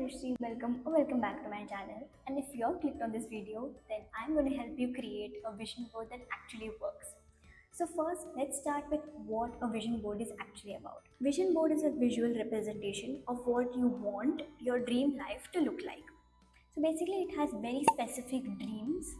Anushree, welcome or welcome back to my channel. And if you're clicked on this video, then I'm going to help you create a vision board that actually works. So first, let's start with what a vision board is actually about. Vision board is a visual representation of what you want your dream life to look like. So basically it has very specific dreams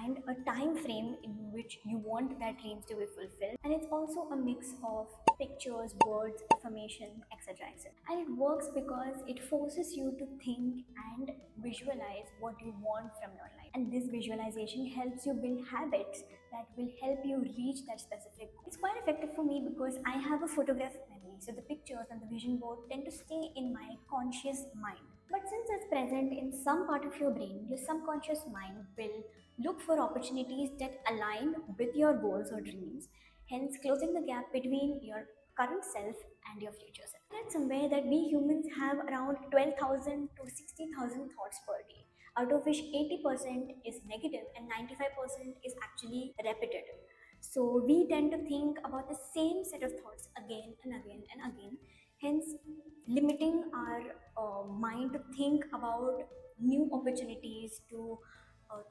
and a time frame in which you want that dreams to be fulfilled, and it's also a mix of pictures, words, affirmation, etc, etc. And it works because it forces you to think and visualize what you want from your life, and this visualization helps you build habits that will help you reach that specific goal. It's quite effective for me because I have a photographic memory, so the pictures and the vision board tend to stay in my conscious mind. But since it's present in some part of your brain, your subconscious mind will look for opportunities that align with your goals or dreams, hence closing the gap between your current self and your future self. I read somewhere that we humans have around 12,000 to 60,000 thoughts per day, out of which 80% is negative and 95% is actually repetitive. So we tend to think about the same set of thoughts again and again and again, hence limiting our mind to think about new opportunities, to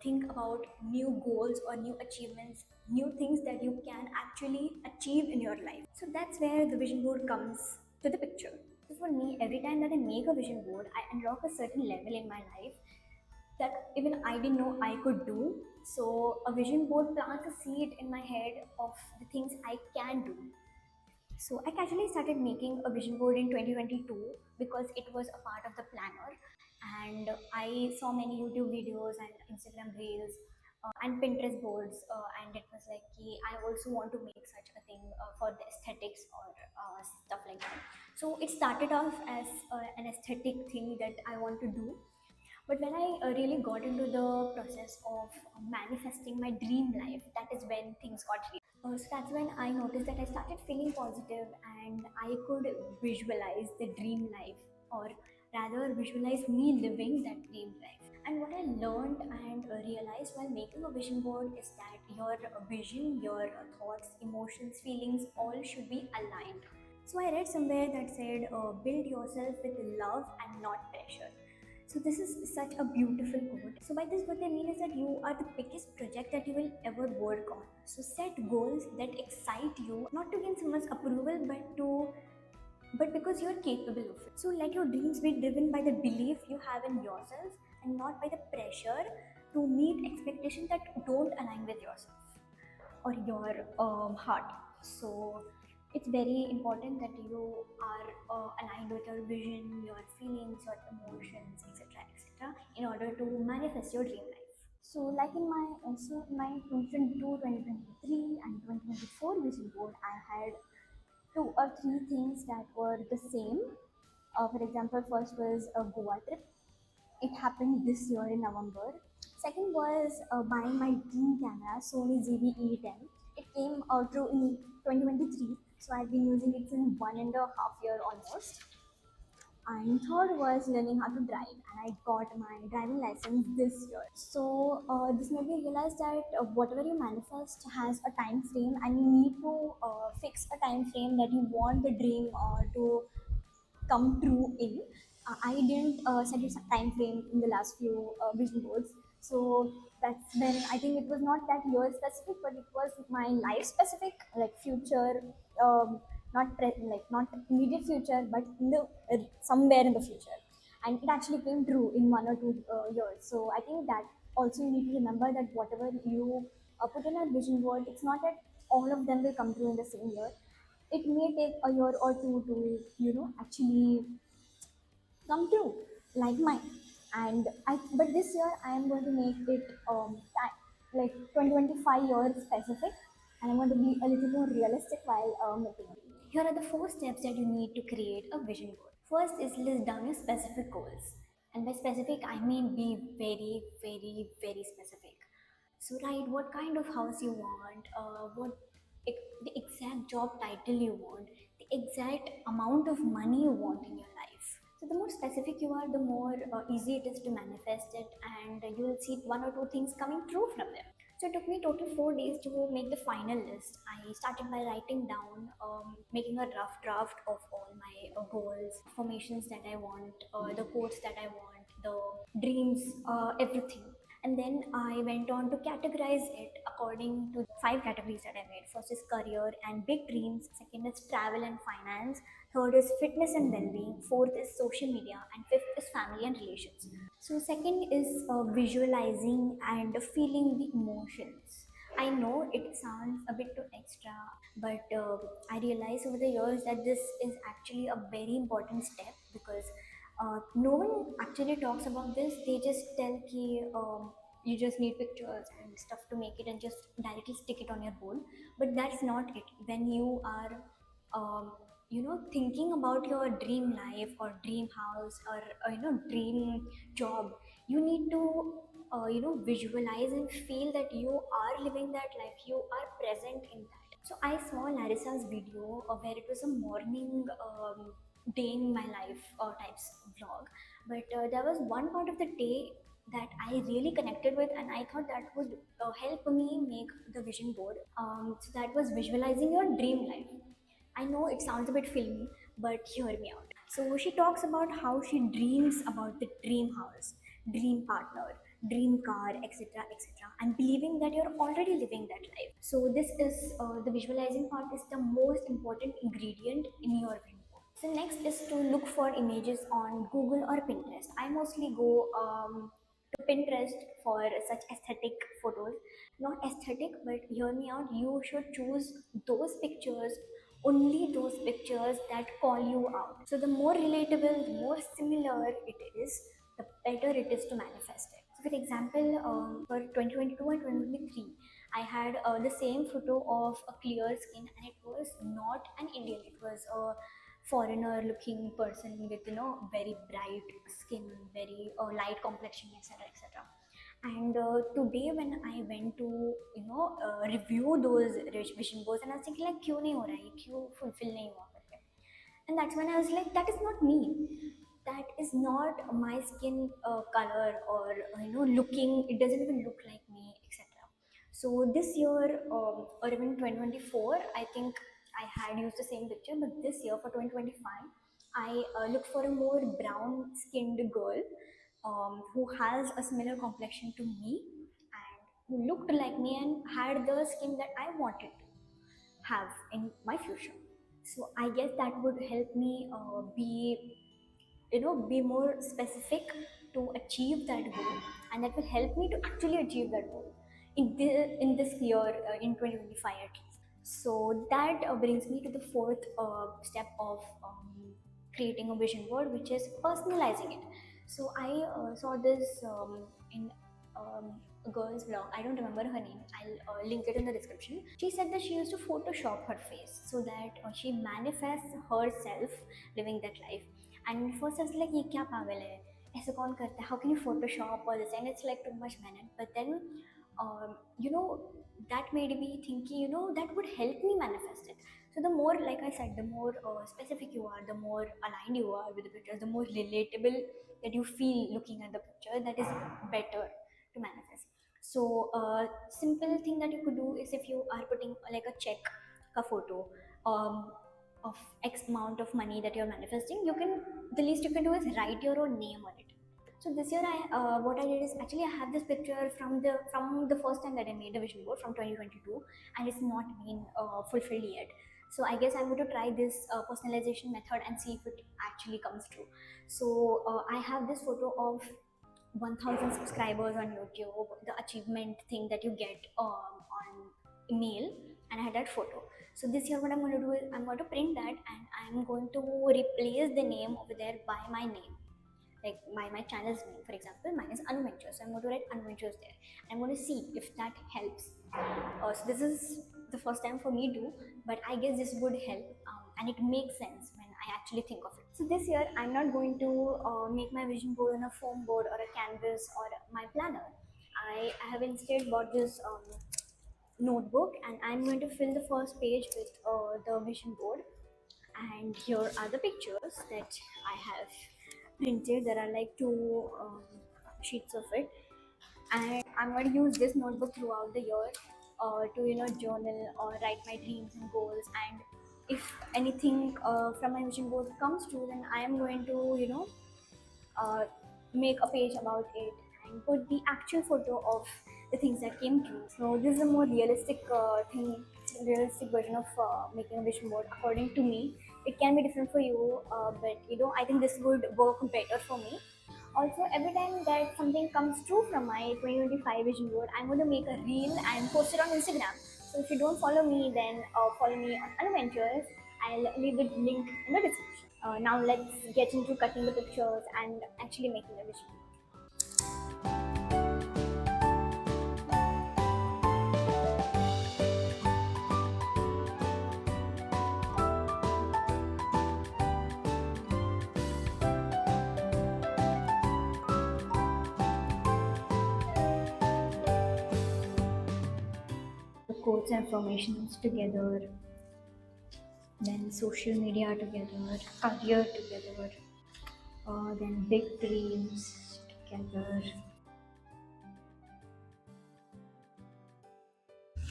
think about new goals or new achievements, new things that you can actually achieve in your life. So that's where the vision board comes to the picture. So for me, every time that I make a vision board, I unlock a certain level in my life that even I didn't know I could do. So a vision board plants a seed in my head of the things I can do. So I casually started making a vision board in 2022 because it was a part of the planner, and I saw many YouTube videos and Instagram reels and Pinterest boards, and it was like, I also want to make such a thing for the aesthetics or stuff like that. So it started off as an aesthetic thing that I want to do, but when I really got into the process of manifesting my dream life, that is when things got real. So that's when I noticed that I started feeling positive and I could visualize the dream life, or rather, visualize me living that dream life. And what I learned and realized while making a vision board is that your vision, your thoughts, emotions, feelings all should be aligned. So I read somewhere that said, build yourself with love and not pressure. So this is such a beautiful quote. So by this, what they mean is that you are the biggest project that you will ever work on. So set goals that excite you, not to gain someone's approval, but because you're capable of it. So let your dreams be driven by the belief you have in yourself and not by the pressure to meet expectations that don't align with yourself or your heart. So it's very important that you are aligned with your vision, your feelings, your emotions, etc., etc., in order to manifest your dream life. So, like in my 2022, 2023, and 2024 vision board, I had two or three things that were the same. For example, first was a Goa trip. It happened this year in November. Second was buying my dream camera, Sony ZV-E10. It came out through in 2023, so I've been using it since 1.5 years almost. And third was learning how to drive, and I got my driving license this year. So this made me realize that whatever you manifest has a time frame, and you need to fix a time frame that you want the dream to come true in. I didn't set a time frame in the last few vision boards. So that's when I think it was not that year specific, but it was my life specific, like future, like not immediate future, but in the somewhere in the future. And it actually came true in 1 or 2 years. So I think that also you need to remember that whatever you put in a vision board, it's not that all of them will come true in the same year. It may take a year or two to actually come true, like mine. And but this year I am going to make it like 2025 years specific, and I'm going to be a little more realistic while making it. Here are the 4 steps that you need to create a vision board. First is list down your specific goals, and by specific I mean be very very very specific. So write what kind of house you want, the exact job title you want, the exact amount of money you want in your life. So the more specific you are, the more easy it is to manifest it, and you will see 1 or 2 things coming true from them. So it took me total 4 days to make the final list. I started by writing down, making a rough draft of all my goals, formations that I want, the quotes that I want, the dreams, everything. And then I went on to categorize it according to 5 categories that I made. First is career and big dreams, second is travel and finance, third is fitness and well-being, fourth is social media, and fifth is family and relations. So second is visualizing and feeling the emotions. I know it sounds a bit too extra, but I realized over the years that this is actually a very important step because no one actually talks about this. They just tell ki you just need pictures and stuff to make it and just directly stick it on your wall. But that's not it. When you are thinking about your dream life or dream house or dream job, you need to visualize and feel that you are living that life, you are present in that. So I saw Larissa's video where it was a morning day in my life types vlog, but there was one part of the day that I really connected with, and I thought that would help me make the vision board. So that was visualizing your dream life. I know it sounds a bit filmy, but hear me out. So she talks about how she dreams about the dream house, dream partner, dream car, etc., etc., and believing that you're already living that life. So this is the visualizing part is the most important ingredient in your vision board. So next is to look for images on Google or Pinterest. I mostly go to Pinterest for such aesthetic photos. Not aesthetic, but hear me out. You should choose those pictures, only those pictures that call you out. So the more relatable, the more similar it is, the better it is to manifest it. So, for example, for 2022 and 2023, I had the same photo of a clear skin, and it was not an Indian. It was a foreigner looking person with very bright skin, very light complexion, etc., etc. And today when I went to review those vision boards, and I was thinking like क्यों नहीं हो रहा है, क्यों fulfill नहीं हुआ करके. And that's when I was like, that is not me, that is not my skin color, or looking, it doesn't even look like me, etc. So this year, or even 2024, I think I had used the same picture, but this year for 2025 I looked for a more brown skinned girl, who has a similar complexion to me and who looked like me and had the skin that I wanted to have in my future. So I guess that would help me be more specific to achieve that goal, and that will help me to actually achieve that goal in this year, in 2025 at least. So that brings me to the fourth step of creating a vision board, which is personalizing it. So I saw this in a girl's blog. I don't remember her name. I'll link it in the description. She said that she used to Photoshop her face so that she manifests herself living that life. And first I was like, ये क्या पागल है? ऐसे कौन करता है? How can you Photoshop all this? And it's like too much menace. But then, that made me think, that would help me manifest it. So the more, like I said, the more specific you are, the more aligned you are with the picture, the more relatable that you feel looking at the picture, that is better to manifest. So simple thing that you could do is, if you are putting like a check, a photo, um, of X amount of money that you're manifesting, you can, the least you can do is write your own name on it. So this year, what I did is, actually I have this picture from the first time that I made the vision board from 2022, and it's not been fulfilled yet. So I guess I'm going to try this personalization method and see if it actually comes true. So I have this photo of 1000 subscribers on YouTube, the achievement thing that you get on email, and I had that photo. So this year, what I'm going to do is, I'm going to print that and I'm going to replace the name over there by my name, like my channel's name. For example, mine is AnuVentures, so I'm going to write AnuVentures there. I'm going to see if that helps. So this is the first time for me too, but I guess this would help, and it makes sense when I actually think of it. So this year, I'm not going to make my vision board on a foam board or a canvas or my planner. I have instead bought this notebook, and I'm going to fill the first page with the vision board. And here are the pictures that I have printed. There are like two sheets of it. and I'm going to use this notebook throughout the year to journal or write my dreams and goals. And if anything from my vision board comes true, then I am going to uh, make a page about it and put the actual photo of the things that came true. So this is a more realistic realistic version of making a vision board according to me. It can be different for you, but I think this would work better for me. Also, every time that something comes true from my 2025 vision board, I'm going to make a reel and post it on Instagram. So if you don't follow me, then follow me on AnuVentures. I'll leave the link in the description. Now let's get into cutting the pictures and actually making a vision board. The quotes and formations together, then social media together, career together, then big dreams together.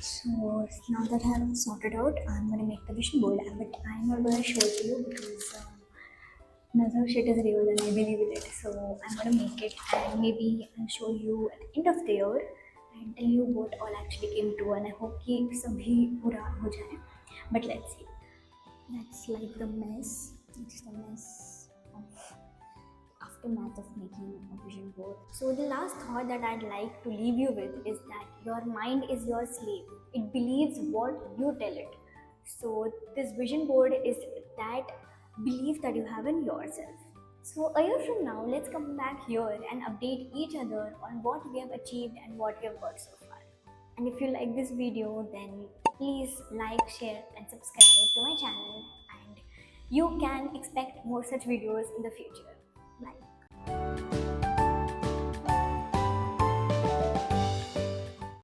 So now that I have sorted out, I'm gonna make the vision board, but I'm not gonna show it to you because another shit is real and I believe in it. So I'm gonna make it and maybe I'll show you at the end of the year and tell you what all actually came true. And I hope कि सभी पूरा हो जाए. But let's see. That's like the mess. It's the mess of aftermath of making a vision board. So the last thought that I'd like to leave you with is that your mind is your slave. It believes what you tell it. So this vision board is that belief that you have in yourself. So a year from now, let's come back here and update each other on what we have achieved and what we have got so far. And if you like this video, then please like, share and subscribe to my channel, and you can expect more such videos in the future.